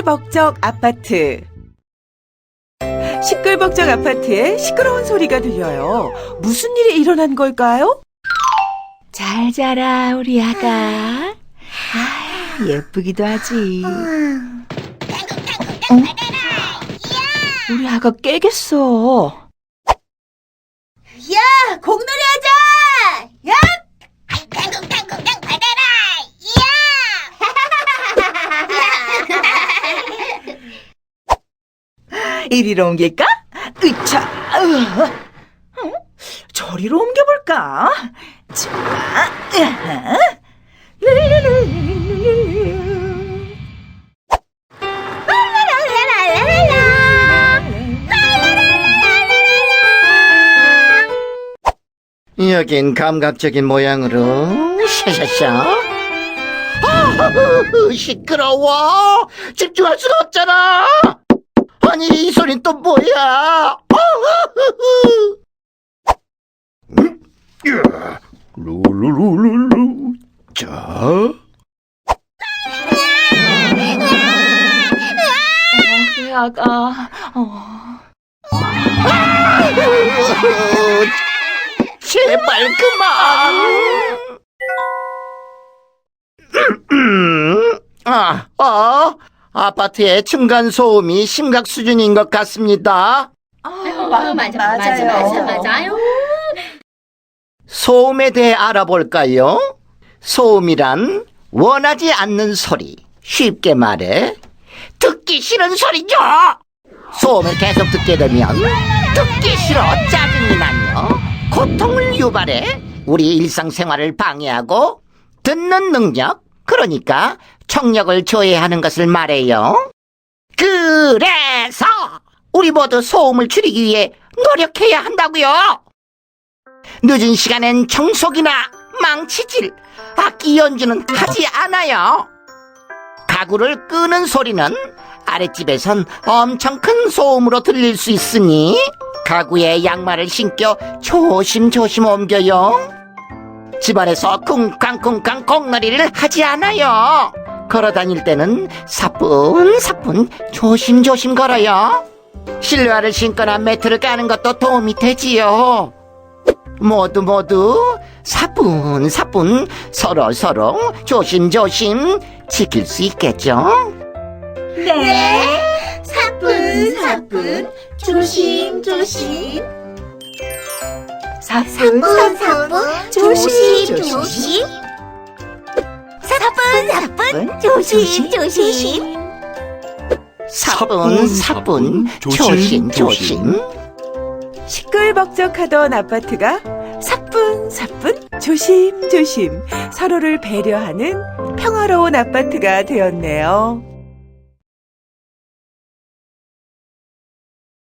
시끌벅적 아파트. 시끌벅적 아파트에 시끄러운 소리가 들려요. 무슨 일이 일어난 걸까요? 잘 자라, 우리 아가. 예쁘기도 하지. 우리 아가 깨겠어. 야, 공놀이 하자! 야! 탕탕탕탕 받아라! 야! 이리로 옮길까? 으차! 저리로 옮겨볼까? 좋아! 여긴 감각적인 모양으로 샤샤샤. 시끄러워. 집중할 수가 없잖아. 아니, 이 소린 또 뭐야? 룰루루루루. 자. 우리 아가. 제발 그만. 아파트의 층간 소음이 심각 수준인 것 같습니다. 맞아요. 소음에 대해 알아볼까요? 소음이란 원하지 않는 소리, 쉽게 말해 듣기 싫은 소리죠. 소음을 계속 듣게 되면 듣기 싫어 짜증이 나며 고통을 유발해 우리 일상생활을 방해하고 듣는 능력, 그러니까 청력을 저해하는 것을 말해요. 그래서 우리 모두 소음을 줄이기 위해 노력해야 한다고요. 늦은 시간엔 청소기나 망치질, 악기 연주는 하지 않아요. 가구를 끄는 소리는 아랫집에선 엄청 큰 소음으로 들릴 수 있으니 가구에 양말을 신겨 조심조심 옮겨요. 집안에서 쿵쾅쿵쾅 공놀이를 하지 않아요. 걸어 다닐 때는 사뿐사뿐 조심조심 걸어요. 실내화를 신거나 매트를 까는 것도 도움이 되지요. 모두 사뿐사뿐 서로 조심조심 지킬 수 있겠죠? 네. 사뿐 조심. 사뿐 조심. 사뿐 조심. 사뿐 조심. 시끌벅적하던 아파트가 사뿐사뿐 조심조심 서로를 배려하는 평화로운 아파트가 되었네요.